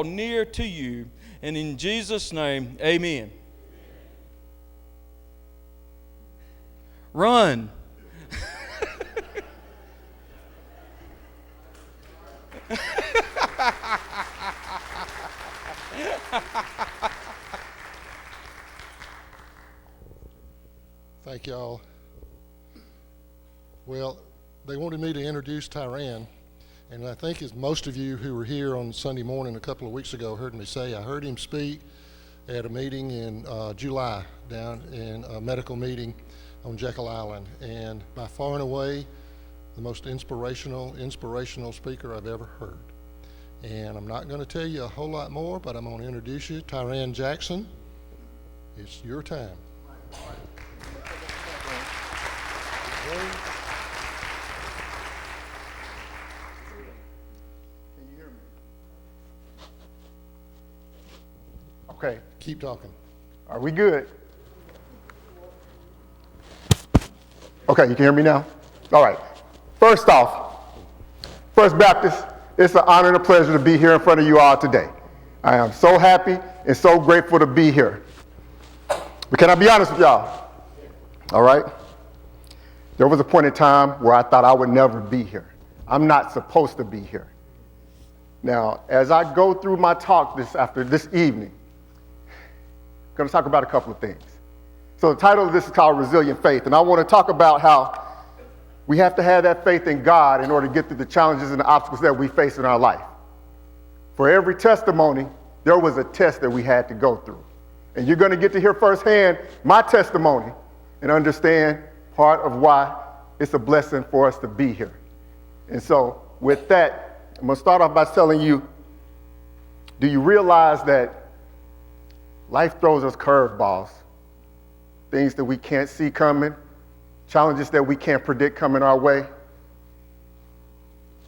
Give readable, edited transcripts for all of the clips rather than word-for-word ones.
near to you. And in Jesus' name, amen. Run. Thank y'all. Well, they wanted me to introduce Tiran, and I think as most of you who were here on Sunday morning a couple of weeks ago heard me say, I heard him speak at a meeting in July down in a medical meeting on Jekyll Island, and by far and away the most inspirational speaker I've ever heard. And I'm not going to tell you a whole lot more, but I'm going to introduce you, Tiran Jackson. It's your time. Okay. Keep talking. Are we good? Okay, you can hear me now? All right. First off, First Baptist, it's an honor and a pleasure to be here in front of you all today. I am so happy and so grateful to be here. But can I be honest with y'all? All right? There was a point in time where I thought I would never be here. I'm not supposed to be here. Now, as I go through my talk after this evening, I'm going to talk about a couple of things. So the title of this is called Resilient Faith, and I want to talk about how we have to have that faith in God in order to get through the challenges and the obstacles that we face in our life. For every testimony, there was a test that we had to go through. And you're going to get to hear firsthand my testimony and understand part of why it's a blessing for us to be here. And so with that, I'm going to start off by telling you, do you realize that life throws us curveballs, things that we can't see coming, challenges that we can't predict coming our way?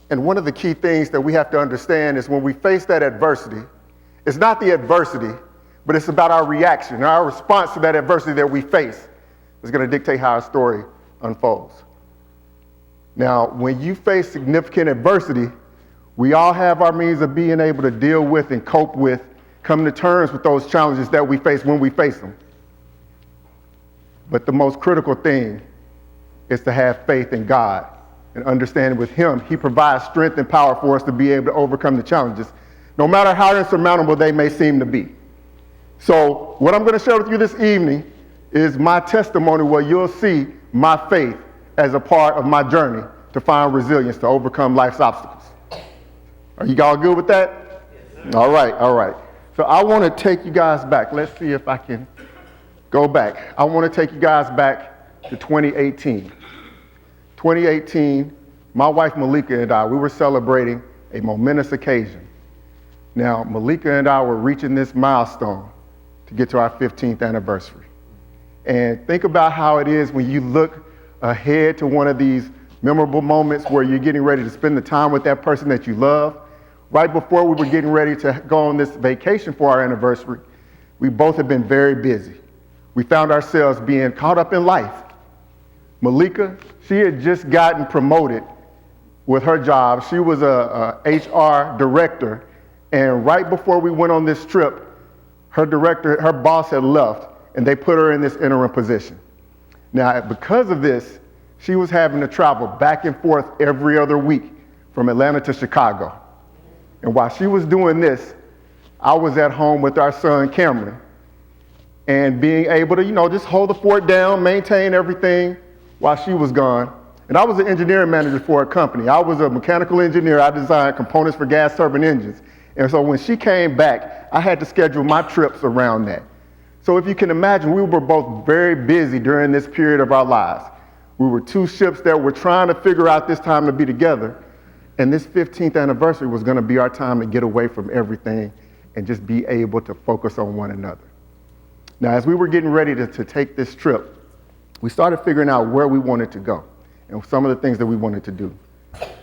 And one of the key things that we have to understand is when we face that adversity, it's not the adversity, but it's about our reaction, our response to that adversity that we face is going to dictate how our story unfolds. Now, when you face significant adversity, we all have our means of being able to deal with and cope with, come to terms with those challenges that we face when we face them. But the most critical thing is to have faith in God and understand with Him, He provides strength and power for us to be able to overcome the challenges, no matter how insurmountable they may seem to be. So what I'm going to share with you this evening is my testimony where you'll see my faith as a part of my journey to find resilience to overcome life's obstacles. Are you all good with that? Yes, all right. So I want to take you guys back. Let's see if I can go back. I want to take you guys back to 2018. 2018, my wife Malika and I, we were celebrating a momentous occasion. Now, Malika and I were reaching this milestone to get to our 15th anniversary. And think about how it is when you look ahead to one of these memorable moments where you're getting ready to spend the time with that person that you love. Right before we were getting ready to go on this vacation for our anniversary, we both had been very busy. We found ourselves being caught up in life. Malika, she had just gotten promoted with her job. She was a HR director, and right before we went on this trip, her boss had left, and they put her in this interim position. Now, because of this, she was having to travel back and forth every other week from Atlanta to Chicago. And while she was doing this, I was at home with our son, Cameron, and being able to, just hold the fort down, maintain everything while she was gone. And I was an engineering manager for a company. I was a mechanical engineer. I designed components for gas turbine engines. And so when she came back, I had to schedule my trips around that. So if you can imagine, we were both very busy during this period of our lives. We were two ships that were trying to figure out this time to be together. And this 15th anniversary was going to be our time to get away from everything and just be able to focus on one another. Now, as we were getting ready to take this trip, we started figuring out where we wanted to go and some of the things that we wanted to do.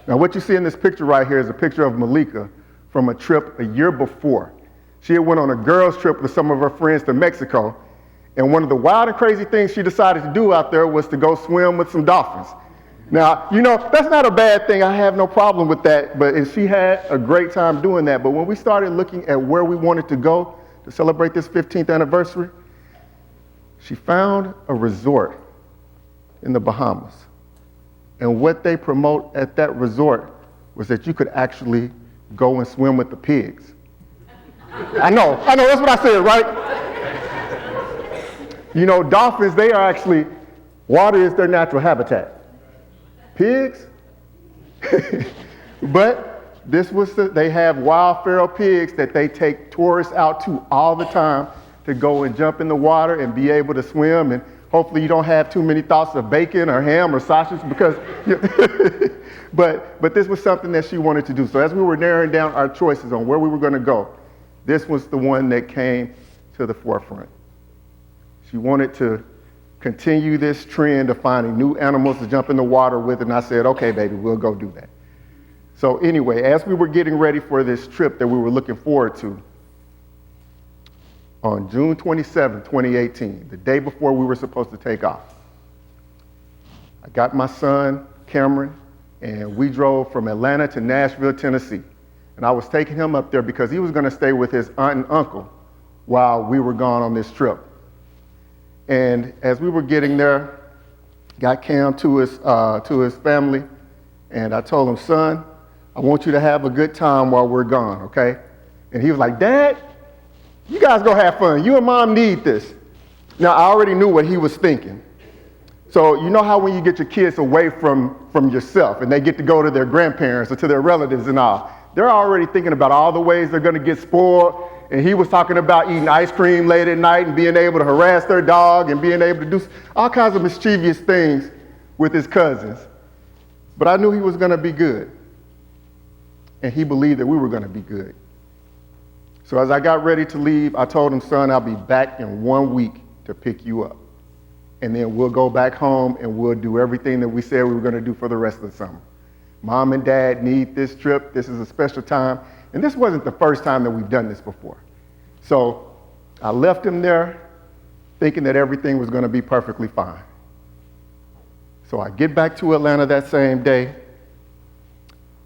Now, what you see in this picture right here is a picture of Malika from a trip a year before. She had went on a girls' trip with some of her friends to Mexico, and one of the wild and crazy things she decided to do out there was to go swim with some dolphins. Now, that's not a bad thing. I have no problem with that. And she had a great time doing that. But when we started looking at where we wanted to go to celebrate this 15th anniversary, she found a resort in the Bahamas. And what they promote at that resort was that you could actually go and swim with the pigs. I know, that's what I said, right? Dolphins, water is their natural habitat. Pigs? But they have wild feral pigs that they take tourists out to all the time to go and jump in the water and be able to swim. And hopefully you don't have too many thoughts of bacon or ham or sausage because, but this was something that she wanted to do. So as we were narrowing down our choices on where we were going to go, this was the one that came to the forefront. She wanted to continue this trend of finding new animals to jump in the water with, and I said, okay, baby, we'll go do that. So anyway, as we were getting ready for this trip that we were looking forward to, on June 27, 2018, the day before we were supposed to take off, I got my son, Cameron, and we drove from Atlanta to Nashville, Tennessee. And I was taking him up there because he was going to stay with his aunt and uncle while we were gone on this trip. And as we were getting there, got Cam to his family, and I told him, son, I want you to have a good time while we're gone, okay? And he was like, Dad, you guys go have fun. You and Mom need this. Now, I already knew what he was thinking. So you know how when you get your kids away from yourself and they get to go to their grandparents or to their relatives and all, they're already thinking about all the ways they're going to get spoiled. And he was talking about eating ice cream late at night and being able to harass their dog and being able to do all kinds of mischievous things with his cousins. But I knew he was going to be good. And he believed that we were going to be good. So as I got ready to leave, I told him, son, I'll be back in 1 week to pick you up. And then we'll go back home and we'll do everything that we said we were going to do for the rest of the summer. Mom and Dad need this trip. This is a special time. And this wasn't the first time that we've done this before. So I left him there thinking that everything was going to be perfectly fine. So I get back to Atlanta that same day.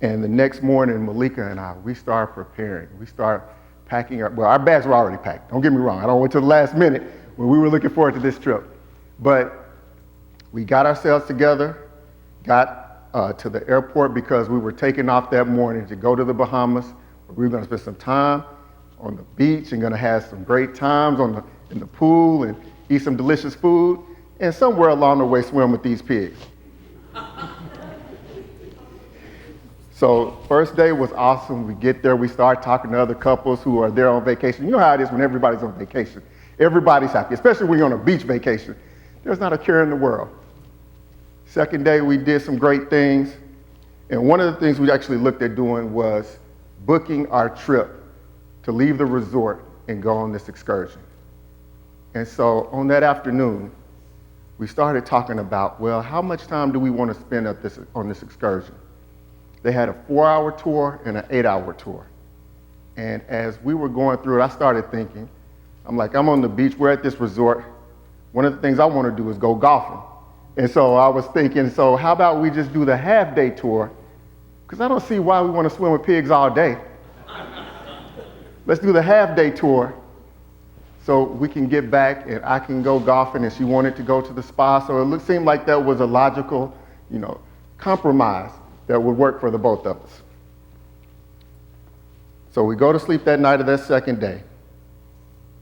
And the next morning, Malika and I, we start preparing. We start packing our bags were already packed. Don't get me wrong. I don't wait till the last minute when we were looking forward to this trip. But we got ourselves together, got to the airport because we were taking off that morning to go to the Bahamas. We were going to spend some time on the beach and going to have some great times in the pool and eat some delicious food, and somewhere along the way swim with these pigs. So first day was awesome. We get there, we start talking to other couples who are there on vacation. You know how it is when everybody's on vacation. Everybody's happy, especially when you're on a beach vacation. There's not a care in the world. Second day, we did some great things. And one of the things we actually looked at doing was booking our trip to leave the resort and go on this excursion. And so on that afternoon, we started talking about, well, how much time do we want to spend on this excursion? They had a 4-hour tour and an 8-hour tour. And as we were going through it, I started thinking, I'm like, I'm on the beach, we're at this resort. One of the things I want to do is go golfing. And so I was thinking, so how about we just do the half-day tour? Because I don't see why we want to swim with pigs all day. Let's do the half-day tour so we can get back and I can go golfing, and she wanted to go to the spa. So it seemed like that was a logical, compromise that would work for the both of us. So we go to sleep that night of that second day.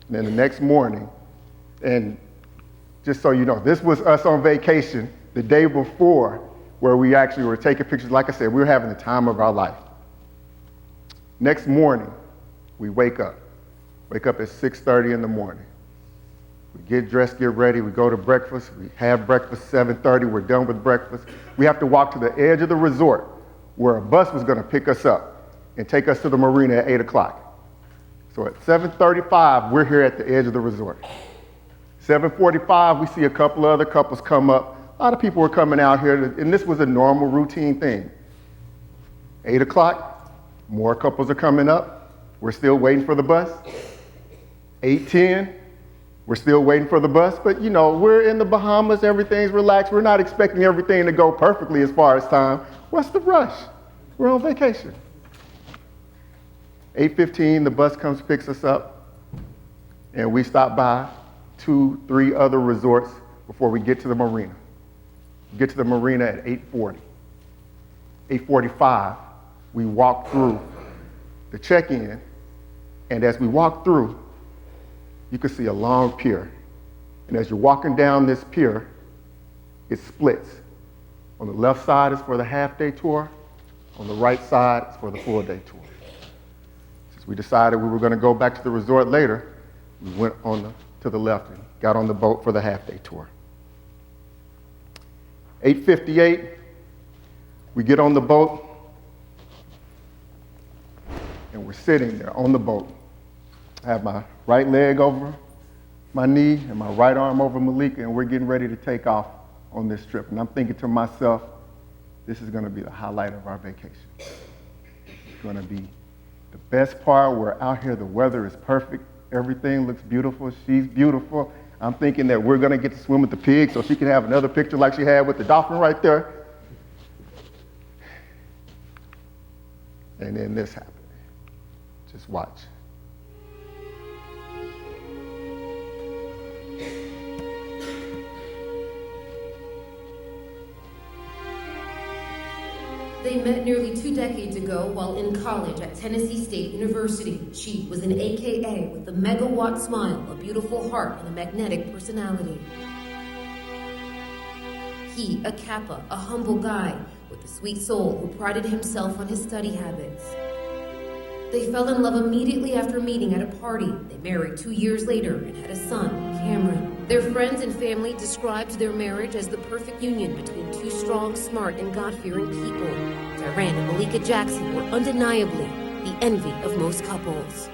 And then the next morning, and just so you know, this was us on vacation the day before where we actually were taking pictures. Like I said, we were having the time of our life. Next morning, we wake up at 6:30 in the morning. We get dressed, get ready, we go to breakfast, we have breakfast 7:30, we're done with breakfast. We have to walk to the edge of the resort where a bus was gonna pick us up and take us to the marina at 8 o'clock. So at 7:35, we're here at the edge of the resort. 7:45, we see a couple of other couples come up. A lot of people were coming out here, and this was a normal routine thing. 8 o'clock, more couples are coming up. We're still waiting for the bus. 8:10, We're still waiting for the bus, but we're in the Bahamas, everything's relaxed. We're not expecting everything to go perfectly as far as time. What's the rush? We're on vacation. 8:15, the bus comes, picks us up, and we stop by 2, 3 other resorts before we get to the marina. We get to the marina at 8:40. 8:45, we walk through the check-in, and as we walk through, you can see a long pier. And as you're walking down this pier, it splits. On the left side is for the half-day tour. On the right side is for the full-day tour. Since we decided we were going to go back to the resort later, we went to the left and got on the boat for the half-day tour. 8:58, we get on the boat, and we're sitting there on the boat. I have my right leg over my knee and my right arm over Malika, and we're getting ready to take off on this trip. And I'm thinking to myself, this is going to be the highlight of our vacation. It's going to be the best part. We're out here, the weather is perfect, everything looks beautiful, she's beautiful. I'm thinking that we're going to get to swim with the pig so she can have another picture like she had with the dolphin right there. And then this happened. Just watch. They met nearly 2 decades ago while in college at Tennessee State University. She was an AKA with a megawatt smile, a beautiful heart, and a magnetic personality. He, a Kappa, a humble guy with a sweet soul who prided himself on his study habits. They fell in love immediately after meeting at a party. They married 2 years later and had a son, Cameron. Their friends and family described their marriage as the perfect union between 2 strong, smart, and God-fearing people. Tiran and Malika Jackson were undeniably the envy of most couples.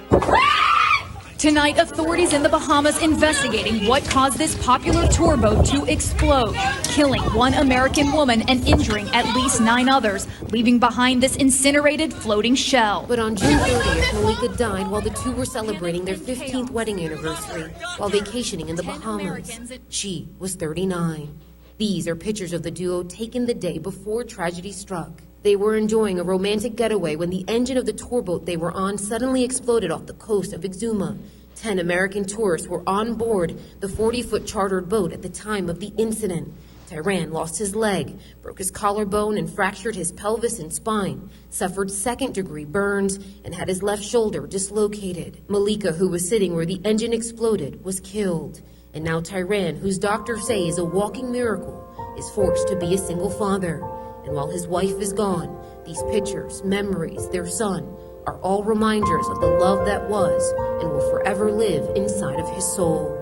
Tonight, authorities in the Bahamas investigating what caused this popular tour boat to explode, killing 1 American woman and injuring at least 9 others, leaving behind this incinerated floating shell. But on June 30th, Malika died while the two were celebrating their 15th wedding anniversary while vacationing in the Bahamas. She was 39. These are pictures of the duo taken the day before tragedy struck. They were enjoying a romantic getaway when the engine of the tour boat they were on suddenly exploded off the coast of Exuma. 10 American tourists were on board the 40-foot chartered boat at the time of the incident. Tiran lost his leg, broke his collarbone and fractured his pelvis and spine, suffered second-degree burns, and had his left shoulder dislocated. Malika, who was sitting where the engine exploded, was killed. And now Tiran, whose doctors say is a walking miracle, is forced to be a single father. And while his wife is gone, these pictures, memories, their son, are all reminders of the love that was and will forever live inside of his soul.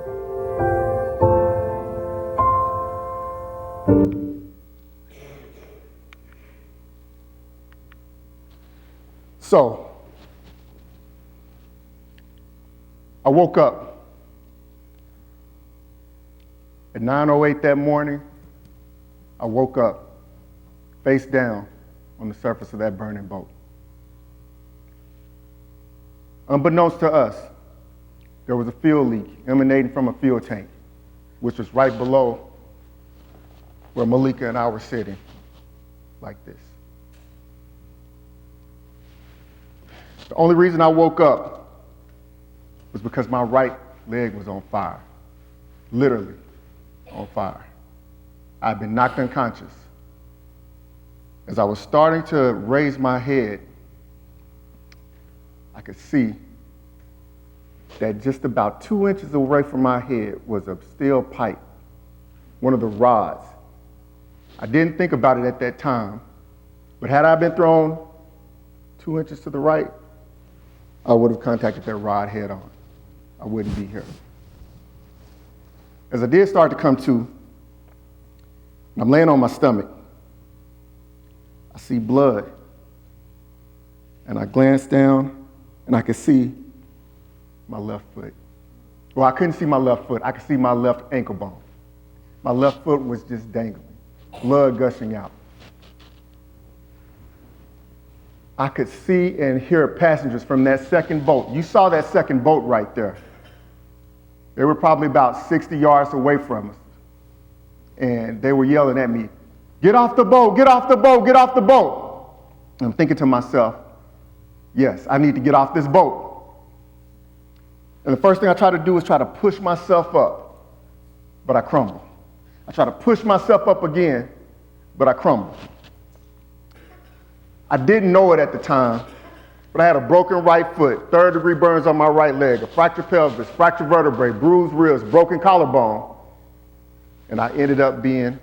So, I woke up at 9:08 that morning. I woke up face down on the surface of that burning boat. Unbeknownst to us, there was a fuel leak emanating from a fuel tank, which was right below where Malika and I were sitting, like this. The only reason I woke up was because my right leg was on fire, literally on fire. I'd been knocked unconscious. As I was starting to raise my head, I could see that just about 2 inches away from my head was a steel pipe, one of the rods. I didn't think about it at that time, but had I been thrown 2 inches to the right, I would have contacted that rod head on. I wouldn't be here. As I did start to come to, I'm laying on my stomach. I see blood, and I glance down, and I could see my left foot. Well, I couldn't see my left foot. I could see my left ankle bone. My left foot was just dangling, blood gushing out. I could see and hear passengers from that second boat. You saw that second boat right there. They were probably about 60 yards away from us. And they were yelling at me, "Get off the boat, get off the boat, get off the boat." And I'm thinking to myself, yes, I need to get off this boat. And the first thing I try to do is try to push myself up, but I crumble. I try to push myself up again, but I crumble. I didn't know it at the time, but I had a broken right foot, third-degree burns on my right leg, a fractured pelvis, fractured vertebrae, bruised ribs, broken collarbone, and I ended up being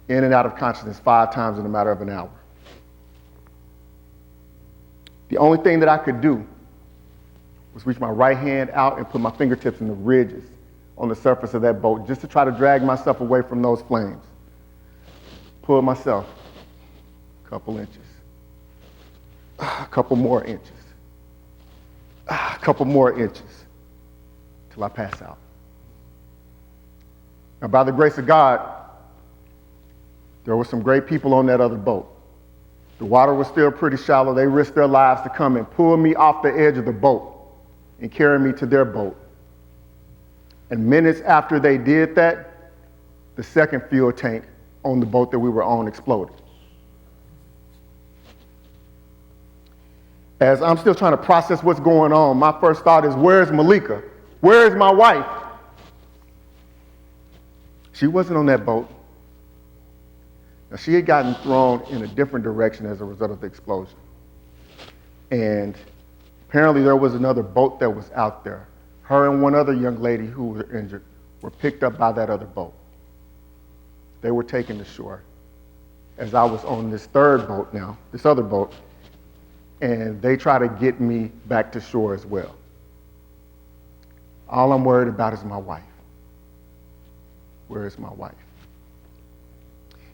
in and out of consciousness 5 times in a matter of an hour. The only thing that I could do was reach my right hand out and put my fingertips in the ridges on the surface of that boat just to try to drag myself away from those flames. Pull myself a couple inches, a couple more inches, a couple more inches, till I pass out. Now, by the grace of God, there were some great people on that other boat. The water was still pretty shallow. They risked their lives to come and pull me off the edge of the boat and carry me to their boat. And minutes after they did that, the second fuel tank on the boat that we were on exploded. As I'm still trying to process what's going on, my first thought is, where's Malika? Where's my wife? She wasn't on that boat. Now, she had gotten thrown in a different direction as a result of the explosion. And apparently there was another boat that was out there. Her and one other young lady who were injured were picked up by that other boat. They were taken to shore as I was on this third boat now, this other boat, and they try to get me back to shore as well. All I'm worried about is my wife. Where is my wife?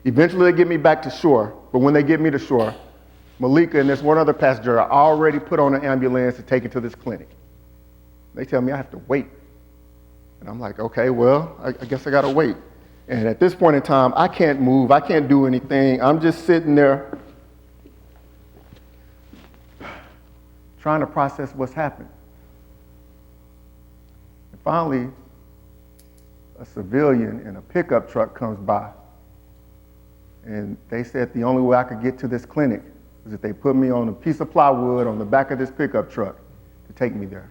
Eventually they get me back to shore, but when they get me to shore, Malika and this one other passenger are already put on an ambulance and taken to this clinic. They tell me I have to wait. And I'm like, okay, well, I guess I gotta wait. And at this point in time, I can't move, I can't do anything. I'm just sitting there trying to process what's happened. And finally, a civilian in a pickup truck comes by. And they said the only way I could get to this clinic was if they put me on a piece of plywood on the back of this pickup truck to take me there,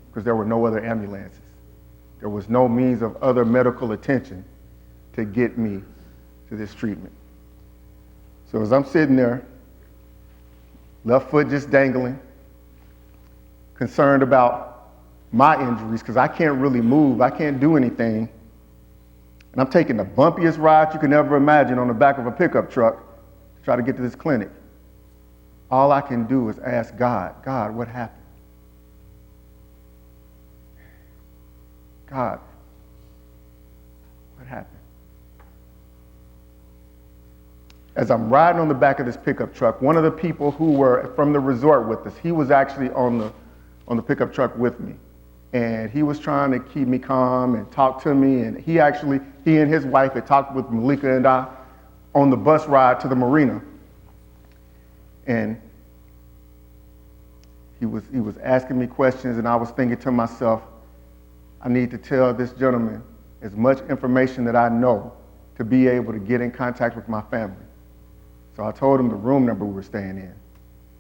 because there were no other ambulances. There was no means of other medical attention to get me to this treatment. So as I'm sitting there, left foot just dangling, concerned about my injuries because I can't really move, I can't do anything, and I'm taking the bumpiest ride you can ever imagine on the back of a pickup truck to try to get to this clinic. All I can do is ask God, God, what happened? God, what happened? As I'm riding on the back of this pickup truck, one of the people who were from the resort with us, he was actually on the pickup truck with me. And he was trying to keep me calm and talk to me. And he and his wife had talked with Malika and I on the bus ride to the marina. And he was asking me questions, and I was thinking to myself, I need to tell this gentleman as much information that I know to be able to get in contact with my family. So I told him the room number we were staying in,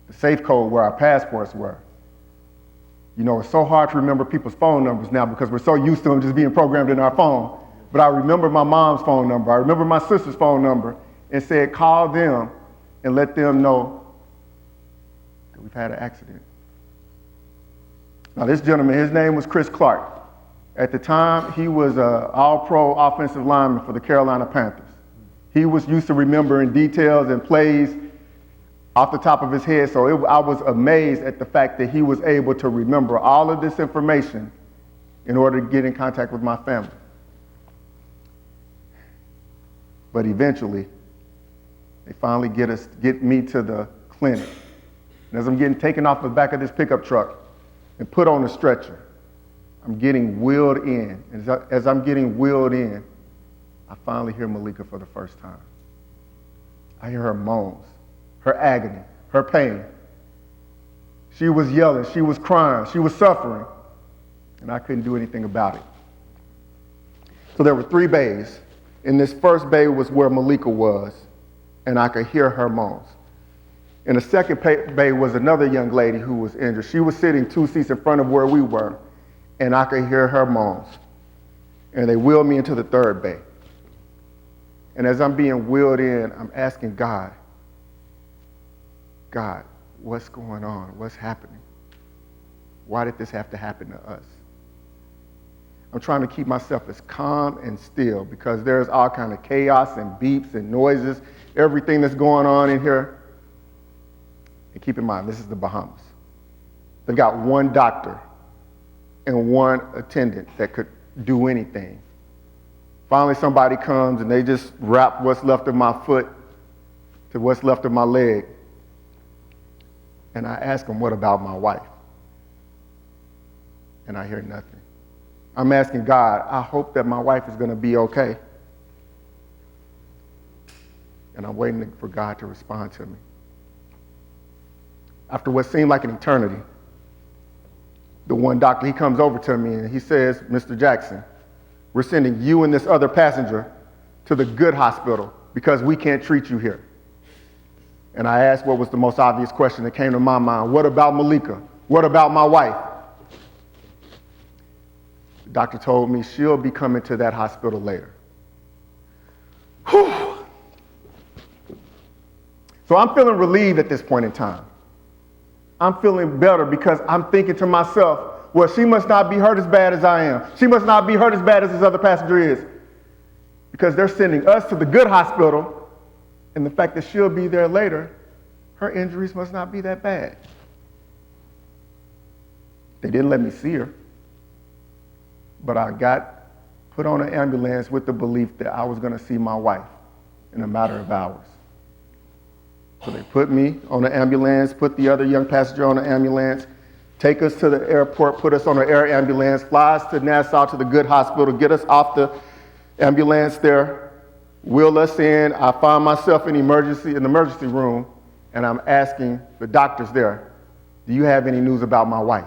the safe code where our passports were. You know, it's so hard to remember people's phone numbers now because we're so used to them just being programmed in our phone. But I remember my mom's phone number. I remember my sister's phone number, and said, call them and let them know that we've had an accident. Now, this gentleman, his name was Chris Clark. At the time, he was an all-pro offensive lineman for the Carolina Panthers. He was used to remembering details and plays off the top of his head, so I was amazed at the fact that he was able to remember all of this information in order to get in contact with my family. But eventually, they finally get me to the clinic. And as I'm getting taken off the back of this pickup truck and put on a stretcher, I'm getting wheeled in. And as I'm getting wheeled in, I finally hear Malika for the first time. I hear her moans, her agony, her pain. She was yelling, she was crying, she was suffering, and I couldn't do anything about it. So there were 3 bays. In this first bay was where Malika was, and I could hear her moans. In the second bay was another young lady who was injured. She was sitting 2 seats in front of where we were, and I could hear her moans. And they wheeled me into the third bay. And as I'm being wheeled in, I'm asking God, what's going on? What's happening? Why did this have to happen to us? I'm trying to keep myself as calm and still because there's all kind of chaos and beeps and noises, everything that's going on in here. And keep in mind, this is the Bahamas. They've got 1 doctor and 1 attendant that could do anything. Finally, somebody comes and they just wrap what's left of my foot to what's left of my leg. And I ask them, what about my wife? And I hear nothing. I'm asking God, I hope that my wife is going to be okay. And I'm waiting for God to respond to me. After what seemed like an eternity, the 1 doctor, he comes over to me and he says, Mr. Jackson, we're sending you and this other passenger to the good hospital because we can't treat you here. And I asked what was the most obvious question that came to my mind. What about Malika? What about my wife? The doctor told me she'll be coming to that hospital later. Whew. So I'm feeling relieved at this point in time. I'm feeling better because I'm thinking to myself, well, she must not be hurt as bad as I am. She must not be hurt as bad as this other passenger is. Because they're sending us to the good hospital, and the fact that she'll be there later, her injuries must not be that bad. They didn't let me see her. But I got put on an ambulance with the belief that I was going to see my wife in a matter of hours. So they put me on an ambulance, put the other young passenger on an ambulance, take us to the airport, put us on an air ambulance, fly us to Nassau to the good hospital, get us off the ambulance there, wheel us in. I find myself in the emergency room, and I'm asking the doctors there, do you have any news about my wife?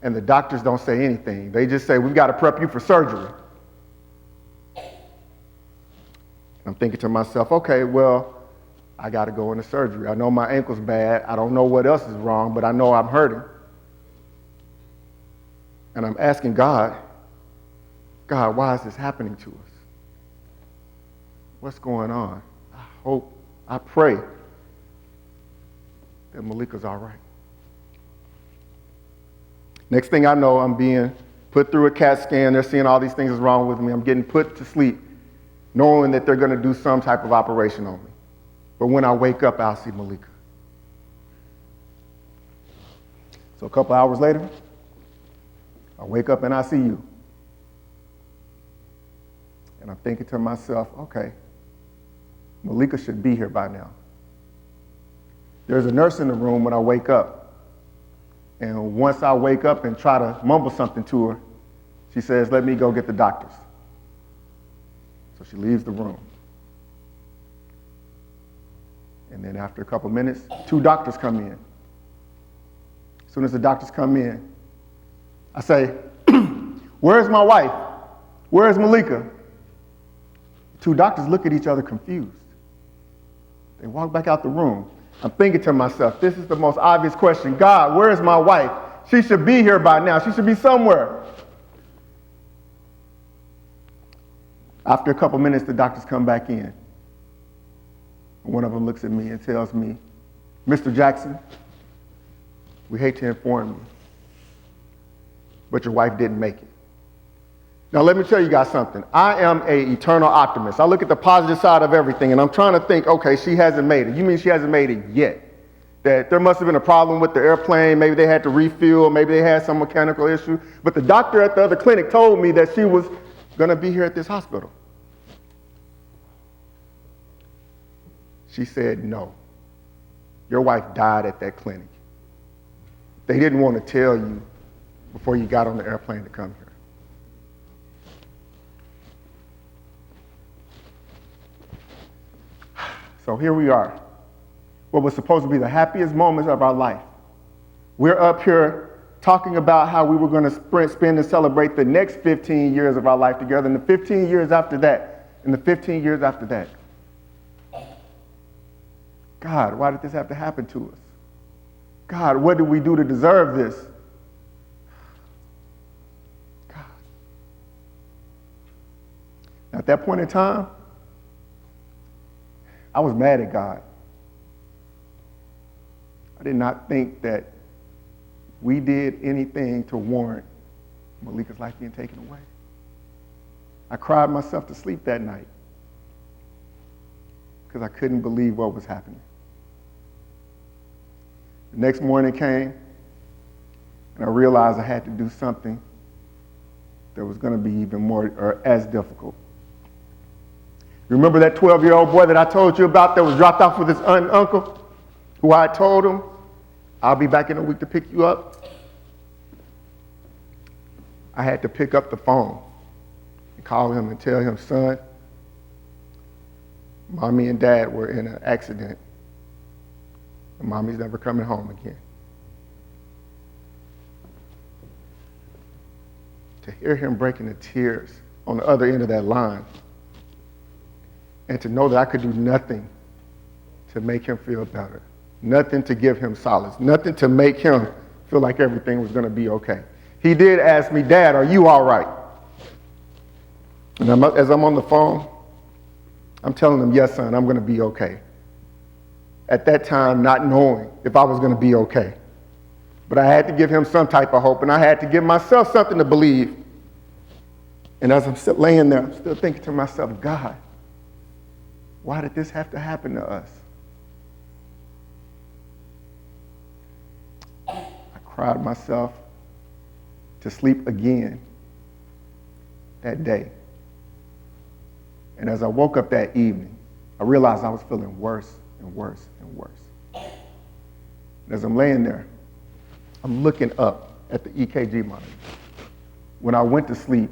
And the doctors don't say anything. They just say, we've got to prep you for surgery. I'm thinking to myself, okay, well, I got to go into surgery. I know my ankle's bad. I don't know what else is wrong, but I know I'm hurting. And I'm asking God, why is this happening to us? What's going on? I pray that Malika's all right. Next thing I know, I'm being put through a CAT scan. They're seeing all these things is wrong with me. I'm getting put to sleep, knowing that they're going to do some type of operation on me. But when I wake up, I'll see Malika. So a couple hours later, I wake up and I see you. And I'm thinking to myself, okay, Malika should be here by now. There's a nurse in the room when I wake up. And once I wake up and try to mumble something to her, she says, let me go get the doctors. So she leaves the room. And then after a couple minutes, 2 doctors come in. As soon as the doctors come in, I say, where's my wife? Where's Malika? 2 doctors look at each other confused. They walk back out the room. I'm thinking to myself, this is the most obvious question. God, where is my wife? She should be here by now. She should be somewhere. After a couple minutes, the doctors come back in. One of them looks at me and tells me, Mr. Jackson, we hate to inform you, but your wife didn't make it. Now, let me tell you guys something. I am an eternal optimist. I look at the positive side of everything, and I'm trying to think, okay, she hasn't made it. You mean she hasn't made it yet? That there must have been a problem with the airplane. Maybe they had to refuel. Maybe they had some mechanical issue. But the doctor at the other clinic told me that she was going to be here at this hospital. She said, no. Your wife died at that clinic. They didn't want to tell you before you got on the airplane to come here. So here we are, what was supposed to be the happiest moments of our life. We're up here talking about how we were going to spend and celebrate the next 15 years of our life together, and the 15 years after that, and the 15 years after that. God, why did this have to happen to us? God, what did we do to deserve this? God. Now, at that point in time, I was mad at God. I did not think that we did anything to warrant Malika's life being taken away. I cried myself to sleep that night because I couldn't believe what was happening. The next morning came, and I realized I had to do something that was going to be even more or as difficult. Remember that 12-year-old boy that I told you about that was dropped off with his aunt and uncle, who I told him, I'll be back in a week to pick you up? I had to pick up the phone and call him and tell him, son, Mommy and Dad were in an accident, and Mommy's never coming home again. To hear him breaking into tears on the other end of that line, and to know that I could do nothing to make him feel better, nothing to give him solace, nothing to make him feel like everything was going to be okay. He did ask me, Dad, are you all right? And as I'm on the phone, I'm telling him, yes, son, I'm going to be okay. At that time, not knowing if I was going to be okay. But I had to give him some type of hope, and I had to give myself something to believe. And as I'm still laying there, I'm still thinking to myself, God, why did this have to happen to us? I cried myself to sleep again that day. And as I woke up that evening, I realized I was feeling worse and worse and worse. And as I'm laying there, I'm looking up at the EKG monitor. When I went to sleep,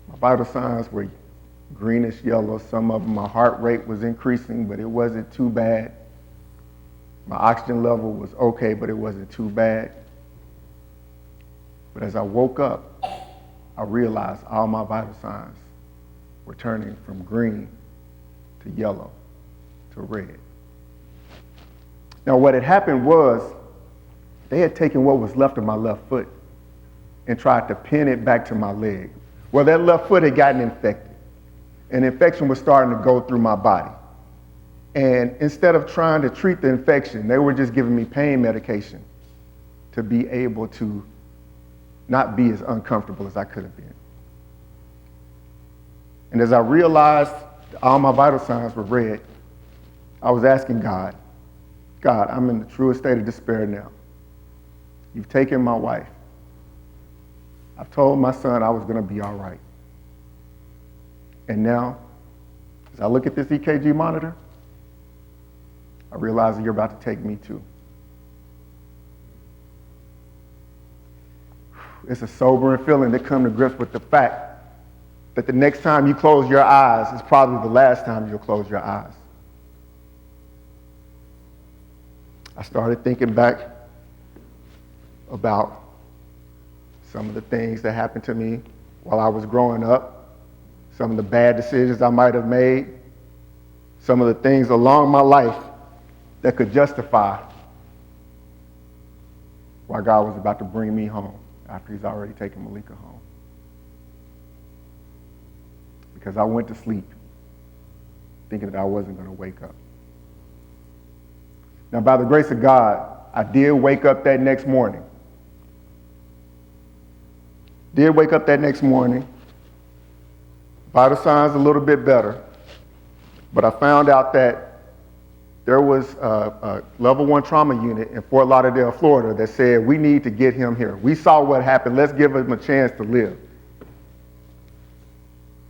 my vital signs were greenish yellow. Some of them, my heart rate was increasing, but it wasn't too bad. My oxygen level was okay, but it wasn't too bad. But as I woke up, I realized all my vital signs were turning from green to yellow to red. Now, what had happened was they had taken what was left of my left foot and tried to pin it back to my leg. Well, that left foot had gotten infected. An infection was starting to go through my body. And instead of trying to treat the infection, they were just giving me pain medication to be able to not be as uncomfortable as I could have been. And as I realized all my vital signs were red, I was asking God, God, I'm in the truest state of despair now. You've taken my wife. I've told my son I was going to be all right. And now, as I look at this EKG monitor, I realize that you're about to take me too. It's a sobering feeling to come to grips with the fact that the next time you close your eyes is probably the last time you'll close your eyes. I started thinking back about some of the things that happened to me while I was growing up, some of the bad decisions I might have made, some of the things along my life that could justify why God was about to bring me home after he's already taken Malika home. Because I went to sleep thinking that I wasn't going to wake up. Now, by the grace of God, I did wake up that next morning. Vital signs a little bit better. But I found out that there was a level 1 trauma unit in Fort Lauderdale, Florida that said, we need to get him here. We saw what happened. Let's give him a chance to live.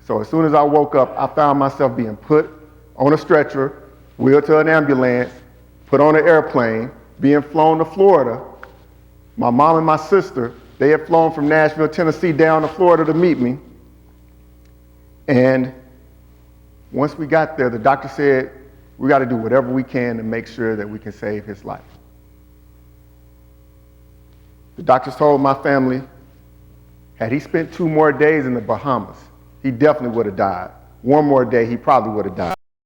So as soon as I woke up, I found myself being put on a stretcher, wheeled to an ambulance, put on an airplane, being flown to Florida. My mom and my sister, they had flown from Nashville, Tennessee down to Florida to meet me. And once we got there, the doctor said, we got to do whatever we can to make sure that we can save his life. The doctors told my family, had he spent 2 more days in the Bahamas, he definitely would have died. 1 more day, he probably would have died.